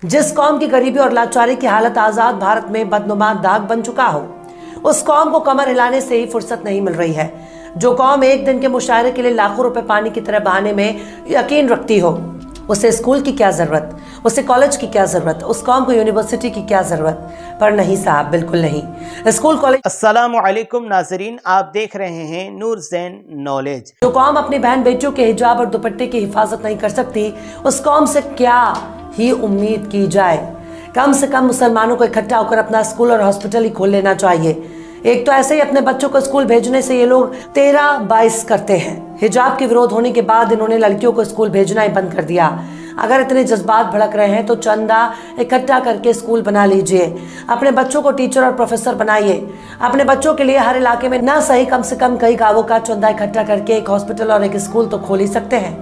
जिस कौम की गरीबी और लाचारी की हालत आजाद भारत में बदनुमा दाग बन चुका हो, उस कौम को कमर हिलाने से ही फुर्सत नहीं मिल रही है। जो कौम एक दिन के मुशायरे के लिए लाखों रुपए पानी की तरह बहाने में यकीन रखती हो, उसे स्कूल की क्या जरूरत, उसे कॉलेज की क्या जरूरत, उस कौम को यूनिवर्सिटी की क्या जरूरत। पर नहीं साहब, बिल्कुल नहीं। School college. अस्सलामु अलैकुम नाजरीन, आप देख रहे हैं नूर ज़ैन नॉलेज। जो कौम अपनी बहन बेटियों के हिजाब और दुपट्टे की हिफाजत नहीं कर सकती, उस कौम से क्या ही उम्मीद की जाए। कम से कम मुसलमानों को इकट्ठा होकर अपना स्कूल और हॉस्पिटल ही खोल लेना चाहिए। एक तो ऐसे ही अपने बच्चों को स्कूल भेजने से ये लोग 13-22 करते हैं। हिजाब के विरोध होने के बाद इन्होंने लड़कियों को स्कूल भेजना ही बंद कर दिया। अगर इतने जज्बात भड़क रहे हैं तो चंदा इकट्ठा करके स्कूल बना लीजिए, अपने बच्चों को टीचर और प्रोफेसर बनाइए। अपने बच्चों के लिए हर इलाके में ना सही कम से कम कई गांवों का चंदा इकट्ठा करके एक हॉस्पिटल और एक स्कूल तो खोल ही सकते हैं।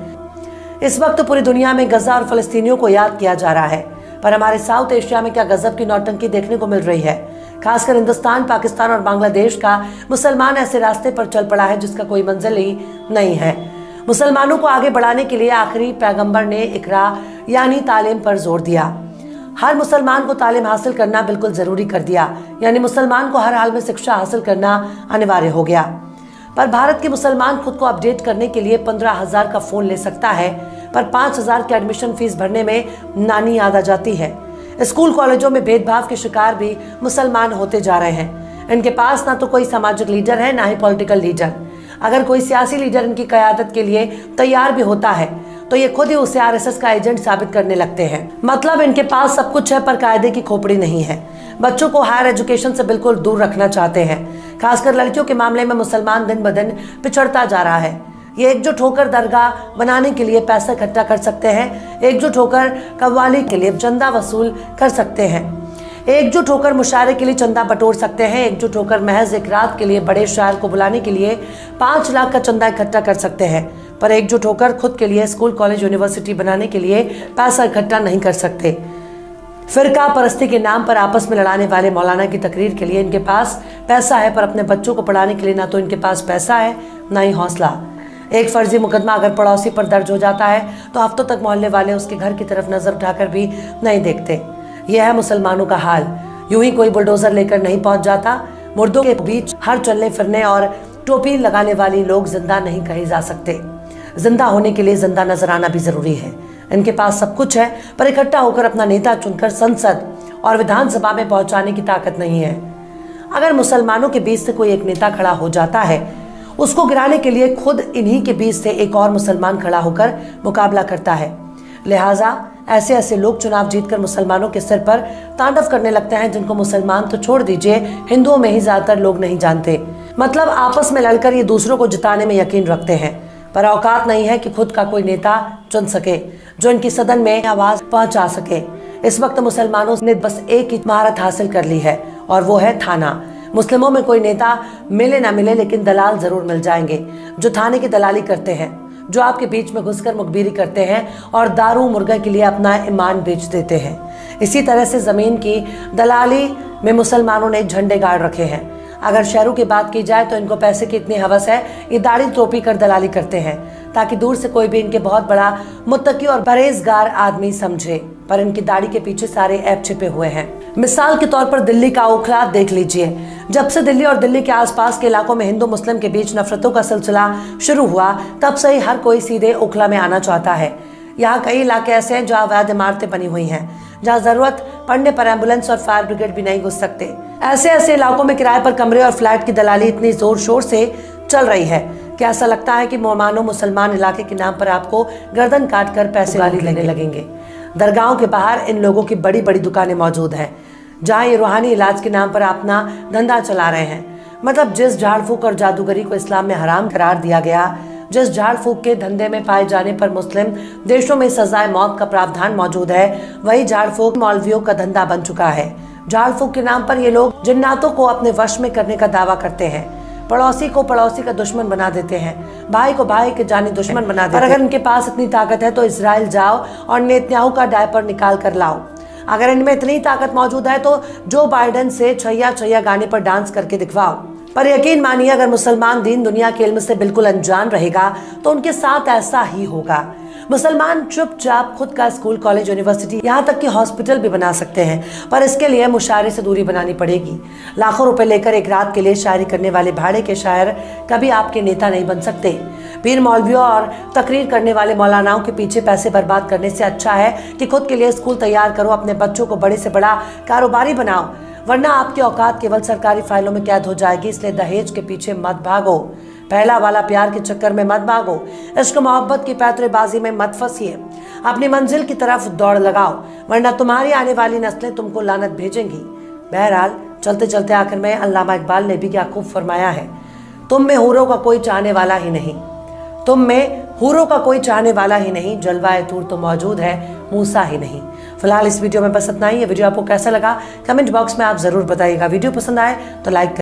इस वक्त पूरी दुनिया में गजा और फलस्तीनियों को याद किया जा रहा है, पर हमारे साउथ एशिया में क्या गजब की नौटंकी देखने को मिल रही है। खासकर हिंदुस्तान, पाकिस्तान और बांग्लादेश का मुसलमान ऐसे रास्ते पर चल पड़ा है जिसका कोई मंजिल ही नहीं है। मुसलमानों को आगे बढ़ाने के लिए आखिरी पैगंबर ने इकरा यानी तालीम पर जोर दिया। हर मुसलमान को तालीम हासिल करना बिल्कुल जरूरी कर दिया, यानी मुसलमान को हर हाल में शिक्षा हासिल करना अनिवार्य हो गया। पर भारत के मुसलमान खुद को अपडेट करने के लिए 15,000 का फोन ले सकता है, पर 5,000 की एडमिशन फीस भरने में नानी याद आ जाती है। स्कूल कॉलेजों में भेदभाव के शिकार भी मुसलमान होते जा रहे हैं। इनके पास ना तो कोई सामाजिक लीडर है, ना ही पॉलिटिकल लीडर। अगर कोई सियासी लीडर इनकी क़यादत के लिए तैयार भी होता है तो ये खुद ही उसे आरएसएस का एजेंट साबित करने लगते हैं। मतलब इनके पास सब कुछ है पर कायदे की खोपड़ी नहीं है। बच्चों को हायर एजुकेशन से बिल्कुल दूर रखना चाहते हैं। खासकर लड़कियों के मामले में मुसलमान दिन ब दिन पिछड़ता जा रहा है। ये एकजुट होकर दरगाह बनाने के लिए पैसा इकट्ठा कर सकते हैं, एकजुट होकर कव्वाली के लिए चंदा वसूल कर सकते हैं, एकजुट होकर मुशायरे के लिए चंदा बटोर सकते हैं, एकजुट होकर महज एक रात के लिए बड़े शायर को बुलाने के लिए 5 लाख का चंदा इकट्ठा कर सकते हैं, पर एकजुट होकर खुद के लिए स्कूल, कॉलेज, यूनिवर्सिटी बनाने के लिए पैसा इकट्ठा नहीं कर सकते। फिरका परस्ती के नाम पर आपस में लड़ाने वाले मौलाना की तकरीर के लिए इनके पास पैसा है, पर अपने बच्चों को पढ़ाने के लिए ना तो इनके पास पैसा है, ना ही हौसला। एक फर्जी मुकदमा अगर पड़ोसी पर दर्ज हो जाता है तो हफ्तों तक मोहल्ले वाले उसके घर की तरफ नजर उठाकर भी नहीं देखते। यह है मुसलमानों का हाल। यूं ही कोई बुलडोजर लेकर नहीं पहुंच जाता। मुर्दों के बीच हर चलने फिरने और टोपी लगाने वाली लोग जिंदा नहीं कहे जा सकते। जिंदा होने के लिए जिंदा नजर आना भी जरूरी है। इनके पास सब कुछ है, पर इकट्ठा होकर अपना नेता चुनकर संसद और विधानसभा में पहुंचाने की ताकत नहीं है। अगर मुसलमानों के बीच से कोई एक नेता खड़ा हो जाता है, उसको गिराने के लिए खुद इन्हीं के बीच से एक और मुसलमान खड़ा होकर मुकाबला करता है। लिहाजा ऐसे ऐसे लोग चुनाव जीतकर मुसलमानों के सिर पर तांडव करने लगते हैं, जिनको मुसलमान तो छोड़ दीजिए, हिंदुओं में ही ज्यादातर लोग नहीं जानते। मतलब आपस में लड़कर ये दूसरों को जिताने में यकीन रखते हैं, पर औकात नहीं है कि खुद का कोई नेता चुन सके जो इनकी सदन में आवाज पहुंचा सके। इस वक्त मुसलमानों ने बस एक ही महारत हासिल कर ली है, और वो है थाना। मुस्लिमों में कोई नेता मिले ना मिले, लेकिन दलाल जरूर मिल जाएंगे जो थाने की दलाली करते हैं, जो आपके बीच में घुसकर मुखबिरी करते हैं और दारू मुर्गा के लिए अपना ईमान बेच देते हैं। इसी तरह से जमीन की दलाली में मुसलमानों ने झंडे गाड़ रखे हैं। अगर शहरों की बात की जाए तो इनको पैसे की इतनी हवस है, ये दाढ़ी टोपी कर दलाली करते हैं ताकि दूर से कोई भी इनके बहुत बड़ा मुत्तकी और परहेजगार आदमी समझे, पर इनकी दाढ़ी के पीछे सारे ऐप छिपे हुए हैं। मिसाल के तौर पर दिल्ली का ओखला देख लीजिए। जब से दिल्ली और दिल्ली के आसपास के इलाकों में हिंदू मुस्लिम के बीच नफरतों का सिलसिला शुरू हुआ, तब से ही हर कोई सीधे ओखला में आना चाहता है। यहाँ कई इलाके ऐसे हैं जहाँ अवैध इमारतें बनी हुई हैं, जहाँ जरूरत पड़ने पर एम्बुलेंस और फायर ब्रिगेड भी नहीं घुस सकते। ऐसे इलाकों में किराए पर कमरे और फ्लैट की दलाली इतनी जोर शोर से चल रही है कि ऐसा लगता है कि मानो मुसलमान इलाके के नाम पर आपको गर्दन काट कर पैसे गाली लेने लगेंगे। दरगाहों के बाहर इन लोगों की बड़ी बड़ी दुकानें मौजूद हैं, जहाँ ये रूहानी इलाज के नाम पर अपना धंधा चला रहे हैं। मतलब जिस झाड़ फूक और जादूगरी को इस्लाम में हराम करार दिया गया, जिस झाड़ फूक के धंधे में पाए जाने पर मुस्लिम देशों में सजाए मौत का प्रावधान मौजूद है, वही झाड़ फूक मौलवियों का धंधा बन चुका है। झाड़ फूक के नाम पर ये लोग जिन्नातों को अपने वश में करने का दावा करते हैं, पड़ोसी को पड़ोसी का दुश्मन बना देते हैं, भाई को भाई के जानी दुश्मन बना देते हैं। और अगर इनके पास इतनी ताकत है तो इजराइल जाओ और नेतन्याहू का डायपर निकाल कर लाओ। अगर इनमें इतनी ताकत मौजूद है तो जो बाइडेन से छैया छैया गाने पर डांस करके दिखवाओ। पर यकीन मानिए, अगर मुसलमान दीन दुनिया के इल्म से बिल्कुल अनजान रहेगा तो उनके साथ ऐसा ही होगा। मुसलमान चुपचाप खुद का स्कूल, कॉलेज, यूनिवर्सिटी, यहाँ तक कि हॉस्पिटल भी बना सकते हैं, पर इसके लिए मुशायरे से दूरी बनानी पड़ेगी। लाखों रुपए लेकर एक रात के लिए शायरी करने वाले भाड़े के शायर कभी आपके नेता नहीं बन सकते। पीर मौलवियों और तकरीर करने वाले मौलानाओं के पीछे पैसे बर्बाद करने से अच्छा है कि खुद के लिए स्कूल तैयार करो, अपने बच्चों को बड़े से बड़ा कारोबारी बनाओ, वरना आपकी औकात केवल सरकारी फाइलों में कैद हो जाएगी। इसलिए दहेज के पीछे मत भागो, पहला वाला प्यार के चक्कर में मत भागो, इश्क मोहब्बत की पैतरेबाजी में मत फंसिए, अपनी मंजिल की तरफ दौड़ लगाओ, वरना तुम्हारी आने वाली नस्लें तुमको लानत भेजेंगी। बहरहाल चलते चलते आखिर में अल्लामा इकबाल ने भी क्या खूब फरमाया है, तुम में हूरों का कोई चाहने वाला ही नहीं, तुम में हूरों का कोई चाहने वाला ही नहीं, जलवाए तूर तो मौजूद है, मूसा ही नहीं। फिलहाल इस वीडियो में बस इतना ही। ये वीडियो आपको कैसा लगा कमेंट बॉक्स में आप जरूर बताइएगा। वीडियो पसंद आए तो लाइक